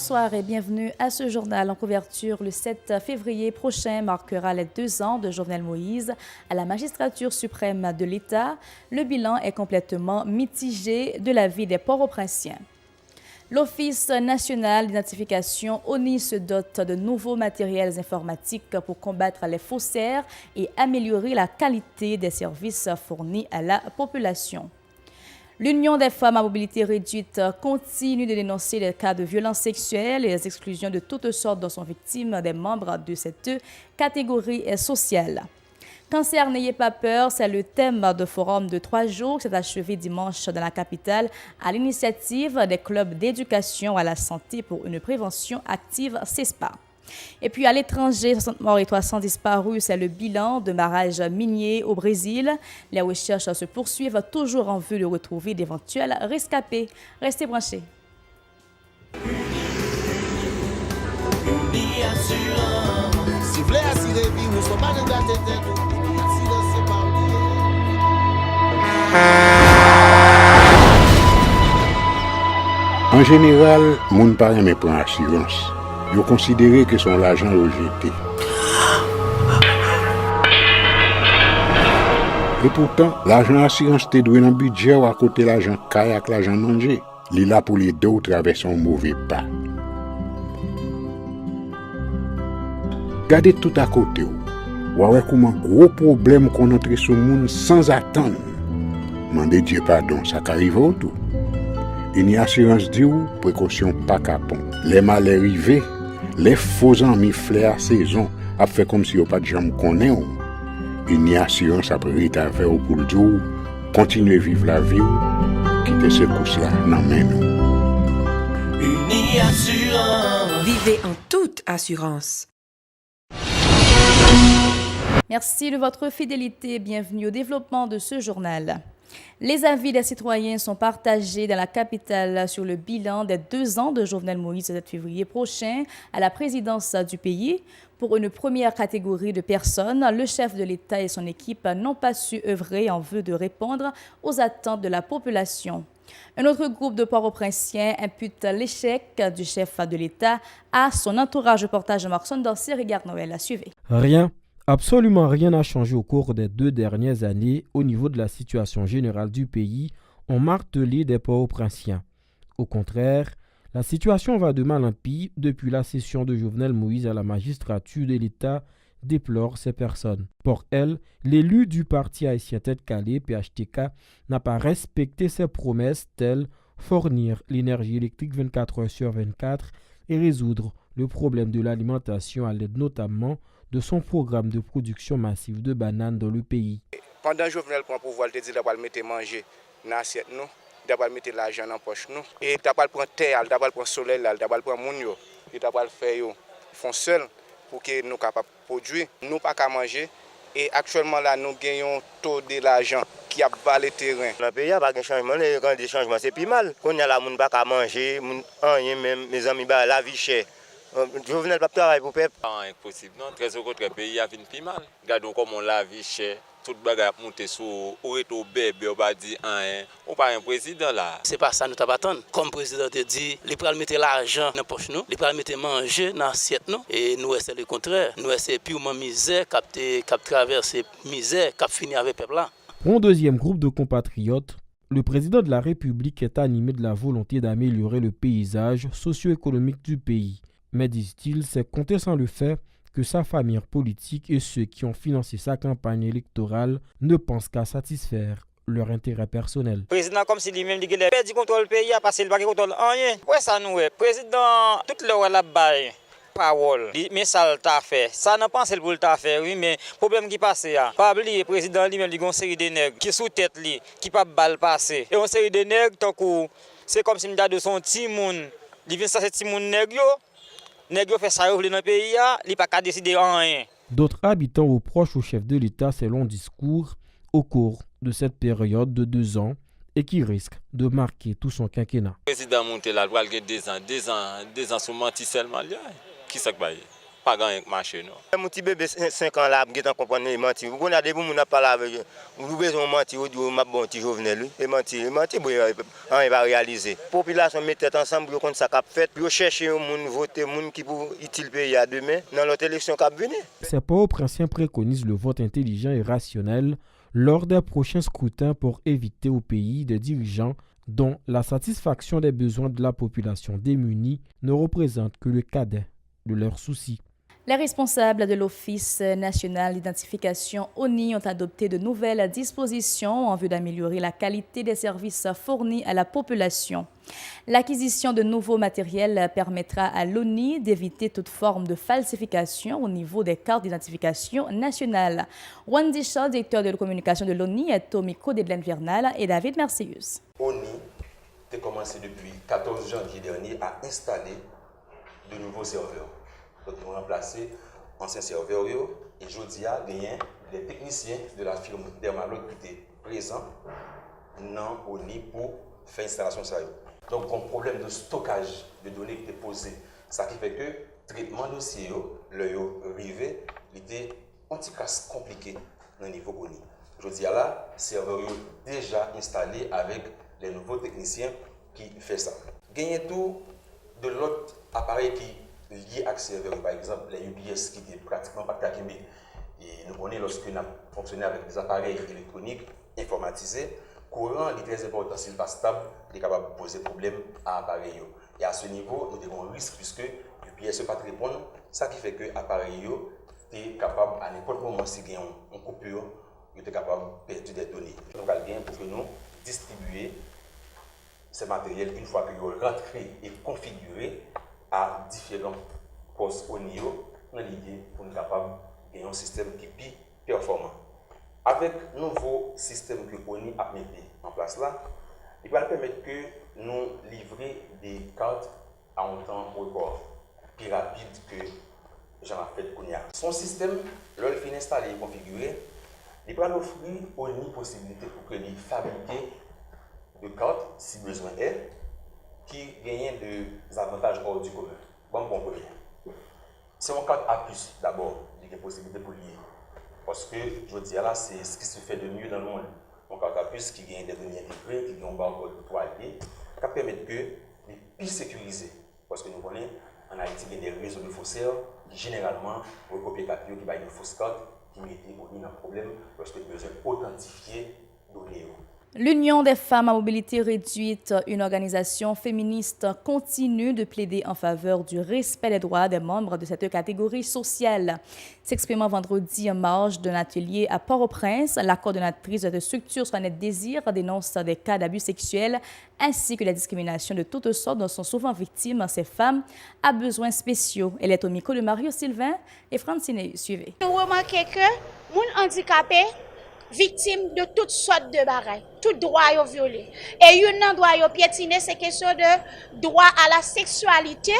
bonsoir et bienvenue à ce journal en couverture. Le 7 février prochain marquera les 2 ans de Jovenel Moïse à la magistrature suprême de l'État. Le bilan est complètement mitigé de l'avis des Port-au-Prinsiens. L'Office national d'identification ONI se dote de nouveaux matériels informatiques pour combattre les faussaires et améliorer la qualité des services fournis à la population. L'Union des femmes à mobilité réduite continue de dénoncer les cas de violences sexuelles et les exclusions de toutes sortes dont sont victimes des membres de cette catégorie sociale. Cancer, n'ayez pas peur, c'est le thème de forum de 3 jours qui s'est achevé dimanche dans la capitale à l'initiative des clubs d'éducation à la santé pour une prévention active CESPA. Et puis à l'étranger, 60 morts et 300 disparus, c'est le bilan de barrages miniers au Brésil. Les recherches se poursuivent toujours en vue de retrouver d'éventuels rescapés. Restez branchés. En général, moun pa reme pran assurance. Yo considéré que son l'argent rejeté. Et pourtant, l'argent assurance te doué dans le budget ou à côté l'argent kayak, l'argent mangé. Li là pour les deux ou traverser un mauvais pas. Gardez tout à côté ou. Ouais comment gros problème qu'on entre sur le monde sans attendre. Mandez Dieu pardon, ça qu'arrive au tout. Une assurance dit ou précaution pas capon. Les mal arrivés, les faux amis flair saison a fait comme si yo pas de jambe connaît ou. Une assurance après ta faire au pour le jour, continuer vivre la vie ou quitter ce course là nan men nous. Uni Assurance. Vivez en toute assurance. Merci de votre fidélité. Bienvenue au développement de ce journal. Les avis des citoyens sont partagés dans la capitale sur le bilan des 2 ans de Jovenel Moïse le 7 février prochain à la présidence du pays. Pour une première catégorie de personnes, le chef de l'État et son équipe n'ont pas su œuvrer en vue de répondre aux attentes de la population. Un autre groupe de Port-au-Prinsiens impute l'échec du chef de l'État à son entourage. Reportage de Marc Sondorsi, Regarde Noël à suivre. Rien. Absolument rien n'a changé au cours des 2 dernières années au niveau de la situation générale du pays, ont martelé des Port-au-Prinsiens. Au contraire, la situation va de mal en pis depuis la cession de Jovenel Moïse à la magistrature de l'État, déplore ces personnes. Pour elle, l'élu du parti haïtien Tête Calée, PHTK, n'a pas respecté ses promesses telles fournir l'énergie électrique 24 heures sur 24 et résoudre le problème de l'alimentation à l'aide notamment de son programme de production massive de bananes dans le pays. Pendant Jovenel prend pouvoir, il dit qu'il va mettre manger dans l'assiette nous, il va mettre l'argent dans la poche nous, et il va prendre terre, il va prendre soleil, il va prendre moun yo, il va faire yo font seul pour que nous capables produire, nous pas qu'à manger. Et actuellement là nous gagnons taux de l'argent qui a bas le terrain. Dans le pays il n'y a pas de changement, quand des changements c'est plus mal. Quand il y a là moun pas qu'à manger, rien même mes amis bah la vie chère. Jovenel pas travailler pour peuple. Impossible non, très au contraire pays a fini plus mal. Regardons comment la vie chère. Toute bagarre monter sur au bébé on va dire on pas un président là. C'est pas ça nous t'attendons. Comme président te dit, il va mettre l'argent dans poche nous, il va mettre manger dans assiette nous et nous c'est le contraire. Nous c'est purement misère cap traverser misère cap finir avec peuple là. Pour un deuxième groupe de compatriotes, le président de la République est animé de la volonté d'améliorer le paysage socio-économique du pays. Mais disent-ils, c'est compter sans le fait que sa famille politique et ceux qui ont financé sa campagne électorale ne pensent qu'à satisfaire leur intérêt personnel. Le président, comme si lui-même dit qu'il a perdu contrôle du pays, parce qu'il n'a pas contrôle rien. Pour ça, nous, le président, toute l'heure la baille, parole, mais ça l'a fait. Ça n'a pas pensé pour le faire, oui, mais le problème qui passe, pas oublier, le président lui-même, il y a une série de nègres qui sous tête, qui pas balle passer. Et une série de nègres, c'est comme si il y a de son petit monde, il vient ça, c'est petit monde nègre. Nègre fait ça dans le pays, il n'a pas qu'à décider rien. D'autres habitants reprochent au chef de l'État ses longs discours au cours de cette période de 2 ans et qui risque de marquer tout son quinquennat. Le président monté là, il y a 2 ans sur menti seulement. Qui ça va? pas grand marché non. Mon petit bébé 5 ans là, qui comprendre mentir. Vous connaissez des gens parler avec vous besoin mentir, vous dites m'a bon petit Jovenel et mentir on va réaliser. Population met tête ensemble pour qu'on ça cap fait, pour chercher un monde voter monde qui pour utile pays à demain dans l'autre élection qui venir. Ces Port-au-Prince préconisent le vote intelligent et rationnel lors des prochains scrutins pour éviter au pays des dirigeants dont la satisfaction des besoins de la population démunie ne représente que le cadet de leurs soucis. Les responsables de l'Office national d'identification ONI ont adopté de nouvelles dispositions en vue d'améliorer la qualité des services fournis à la population. L'acquisition de nouveaux matériels permettra à l'ONI d'éviter toute forme de falsification au niveau des cartes d'identification nationales. Wendy Shaw, directeur de la communication de l'ONI, est au micro d'Edlène Vernal et David Mercius. ONI a commencé depuis 14 janvier dernier à installer de nouveaux serveurs. Donc, ils ont remplacé anciens serveurs et aujourd'hui, il y a des techniciens de la firme Dermalog qui étaient présents dans ONI pour faire l'installation de ça. Donc, un problème de stockage de données qui était posé. Ça qui fait que le traitement de dossier, le arrivé, il était un petit casse compliqué dans le niveau ONI. Aujourd'hui, là, serveur déjà installé avec les nouveaux techniciens qui font ça. Gagner tout de l'autre appareil qui lié à serveur, par exemple les UPS qui étaient pratiquement pas calculés. Et nous connaissons lorsque nous avons fonctionné avec des appareils électroniques informatisés, courant est très important, s'il n'est pas stable, il est capable de poser problème à l'appareil. Et à ce niveau, nous avons un risque puisque l'UPS ne peut pas répondre, ce qui fait que l'appareil est capable à n'importe quel moment, s'il y a une coupure, il est capable de perdre des données. Donc, il y a pour que nous distribuer ces matériels une fois qu'ils sont rentrés et configurés à différents postes au niveau, dans l'idée pour nous capables d'avoir un système qui est plus performant. Avec le nouveau système que ONI a mis en place là, il va permettre que nous livrer des cartes à un temps record, plus rapide que j'en ai fait qu'on y a. Son système, lorsqu'il finit installé et configuré, il va offrir ONI possibilité pour que les fabriquer de cartes, si besoin est, qui gagnent des avantages hors du commun. Bon, c'est un carte A+, d'abord, il y a une possibilité pour lier. Parce que, je dis là, c'est ce qui se fait de mieux dans le monde. Un carte A+, qui gagne des données intégrées, qui gagne un barcode pour aller, qui permet que les plus sécurisés. Parce que nous connaissons, en Haïti, il y a des réseaux de faussaires qui généralement recopient papier, qui va une fausse carte, qui mettent un problème parce que besoin d'authentifier données. L'Union des femmes à mobilité réduite, une organisation féministe, continue de plaider en faveur du respect des droits des membres de cette catégorie sociale. S'exprimant vendredi en marge d'un atelier à Port-au-Prince, la coordonnatrice de structure Soinette Désir dénonce des cas d'abus sexuels ainsi que la discrimination de toutes sortes dont sont souvent victimes ces femmes à besoins spéciaux. Elle est au micro de Mario Sylvain et Francine. Suivez. Nous remarquons que les handicapés victimes de toutes sortes de bagailles, tout droit est violé. Et une droit est piétiné, c'est question de droit à la sexualité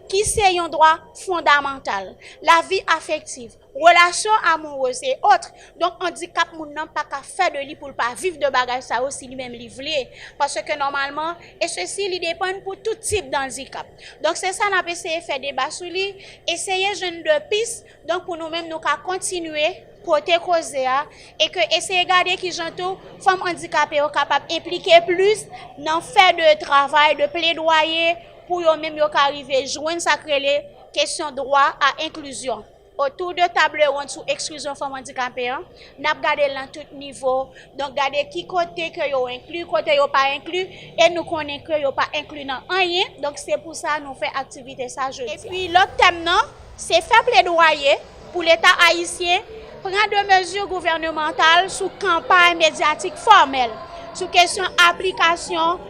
qui c'est un droit fondamental. La vie affective, relation amoureuse et autres. Donc handicap moun nan pas qu'à faire de lui pour pas vivre de bagailles ça aussi lui-même livré parce que normalement et ceci il dépend pour tout type d'handicap. Donc c'est ça n'a essayé de faire débat sur lui, essayer jeune de piste donc pour nous-mêmes nous qu'à continuer porter cause et que essayer garder qui j'entends femmes handicapées capable impliquer plus dans faire de travail de plaidoyer pour eux même yo arriver joindre sacré question droit à inclusion autour de table ronde sur exclusion femmes handicapées n'a regardé dans tout niveau donc garder qui côté que yo inclus côté yo pas inclus et nous connaissons que yo pas inclus dans rien donc c'est pour ça nous fait activité ça jeudi. Et puis l'autre thème non c'est faire plaidoyer pour l'état haïtien prendre des mesures gouvernementales sous campagne médiatique formelle, sous question application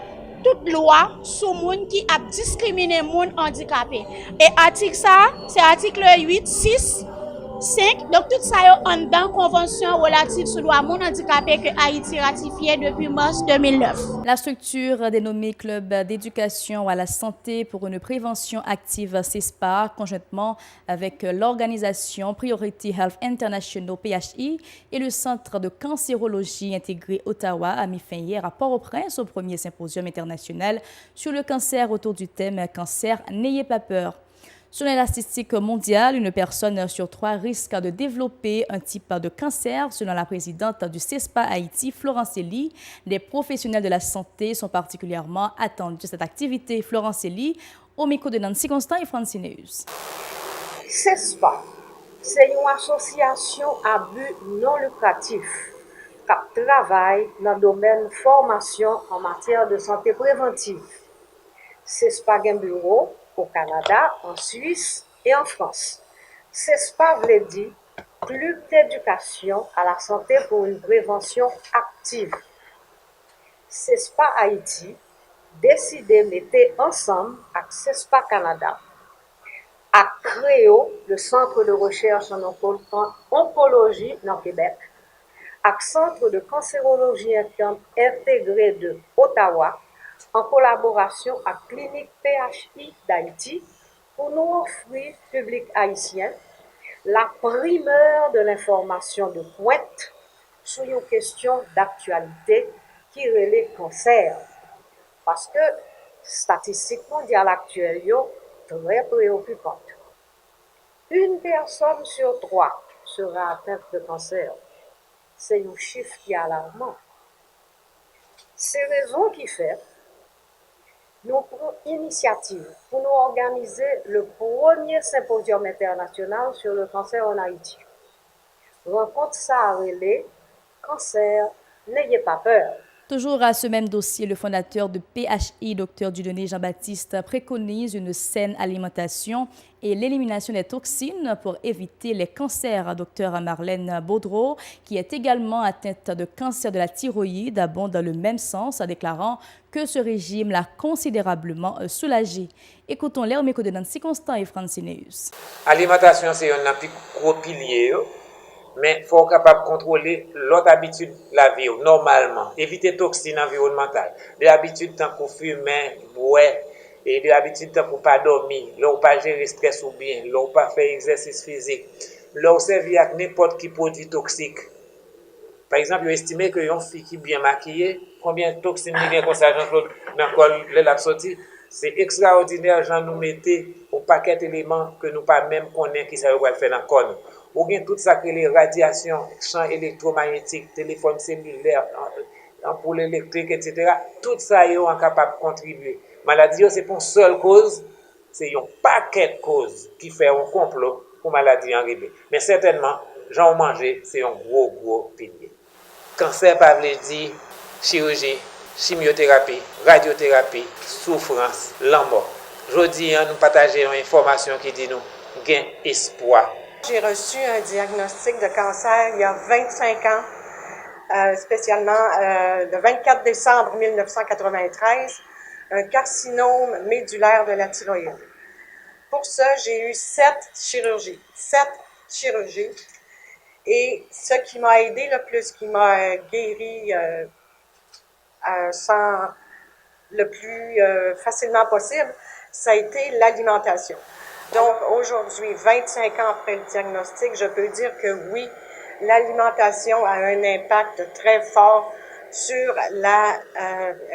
toute loi sur moun qui a discriminé moun handicapé. Et article ça, c'est article 8, 6, 5. Donc tout ça est en dans convention relative sur droit moun handicapé que Haïti ratifié depuis mars 2009. La structure dénommée Club d'éducation à la santé pour une prévention active CESPA, conjointement avec l'organisation Priority Health International PHI et le Centre de cancérologie intégré Ottawa, a mis fin hier à Port-au-Prince au premier symposium international sur le cancer autour du thème « Cancer, n'ayez pas peur ». Selon la statistique mondiale, une personne sur 3 risque de développer un type de cancer. Selon la présidente du CESPA Haïti, Florence Elie, les professionnels de la santé sont particulièrement attendus de cette activité. Florence Elie, au micro de Nancy Constant et Francineus. CESPA, c'est une association à but non lucratif qui travaille dans le domaine formation en matière de santé préventive. CESPA a un bureau au Canada, en Suisse et en France. CESPA veut dire plus d'éducation à la santé pour une prévention active. CESPA Haïti décide de mettre ensemble avec CESPA Canada à créer le centre de recherche en oncologie dans le Québec, avec centre de cancérologie intégré de Ottawa, en collaboration avec Clinique PHI d'Haïti, pour nous offrir, public haïtien, la primeur de l'information de pointe sur une question d'actualité qui relève cancer. Parce que, statistiques mondiales actuelles, sont très préoccupantes. Une personne sur 3 sera atteinte de cancer. C'est un chiffre qui est alarmant. C'est raison qui fait nous prenons initiative pour nous organiser le premier symposium international sur le cancer en Haïti. Rencontre ça à relais, cancer, n'ayez pas peur. Toujours à ce même dossier, le fondateur de PHI, Dr Dieudonné Jean-Baptiste, préconise une saine alimentation et l'élimination des toxines pour éviter les cancers. Dr Marlène Baudreau, qui est également atteinte de cancer de la thyroïde, abonde dans le même sens, en déclarant que ce régime l'a considérablement soulagé. Écoutons-les au micro de Nancy Constant et Francineus. L'alimentation, c'est un plus gros pilier. Mais il faut être capable de contrôler l'autre habitude de la vie, normalement. Éviter les toxines environnementales. Des habitudes tant qu'on fume, boire, et des habitudes tant qu'on ne pas dormir, là, on pas gérer le stress ou bien, là, on pas faire exercice physique, là, on servir avec n'importe quel produit toxique. Par exemple, on estime que une fille qui est bien maquillée, combien de toxines il y a comme ça, Jean-Claude, dans le col de la sortie. C'est extraordinaire, Jean nous mettait au paquet d'éléments que nous pas même connaissons qui ça va faire dans le corps. Ou bien tout ça que les radiations, champs électromagnétiques, téléphones cellulaires, ampoules électriques, etc. Tout ça est capable de contribuer. Maladie, c'est pour une seule cause, c'est un paquet de causes qui fait un complot pour maladie arriver. Mais certainement, j'en manger, c'est un gros pilier. Cancer, pas veut dire chirurgie, chimiothérapie, radiothérapie, souffrance, la mort. Aujourd'hui, nous partageons une information qui dit nous gain espoir. J'ai reçu un diagnostic de cancer il y a 25 ans, spécialement le 24 décembre 1993, un carcinome médulaire de la thyroïde. Pour ça, j'ai eu 7 chirurgies. Et ce qui m'a aidé le plus, qui m'a guéri le plus facilement possible, ça a été l'alimentation. Donc, aujourd'hui, 25 ans après le diagnostic, je peux dire que oui, l'alimentation a un impact très fort sur la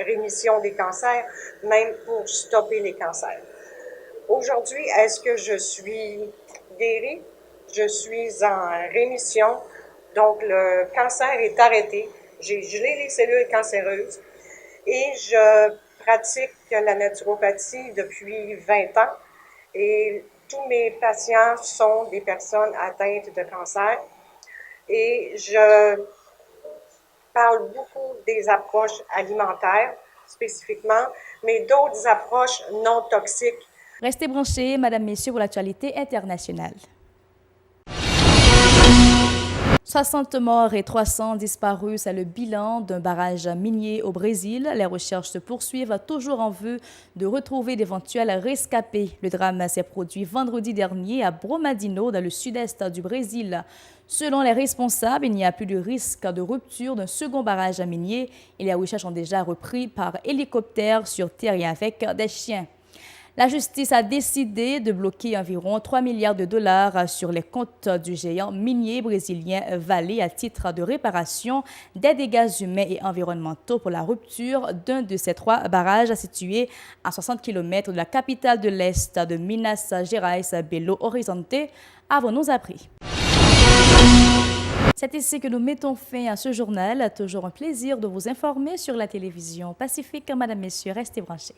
rémission des cancers, même pour stopper les cancers. Aujourd'hui, est-ce que je suis guérie? Je suis en rémission. Donc, le cancer est arrêté. J'ai gelé les cellules cancéreuses et je pratique la naturopathie depuis 20 ans. Et tous mes patients sont des personnes atteintes de cancer. Et je parle beaucoup des approches alimentaires spécifiquement, mais d'autres approches non toxiques. Restez branchés, Madame, Messieurs, pour l'actualité internationale. 60 morts et 300 disparus, c'est le bilan d'un barrage minier au Brésil. Les recherches se poursuivent, toujours en vue de retrouver d'éventuels rescapés. Le drame s'est produit vendredi dernier à Brumadinho, dans le sud-est du Brésil. Selon les responsables, il n'y a plus de risque de rupture d'un second barrage minier et les recherches ont déjà repris par hélicoptère sur terre et avec des chiens. La justice a décidé de bloquer environ 3 milliards de dollars sur les comptes du géant minier brésilien Vale à titre de réparation des dégâts humains et environnementaux pour la rupture d'un de ces 3 barrages situés à 60 km de la capitale de l'Est de Minas Gerais, Belo Horizonte, avons-nous appris. C'est ici que nous mettons fin à ce journal. Toujours un plaisir de vous informer sur la télévision Pacifique. Madame, Messieurs, restez branchés.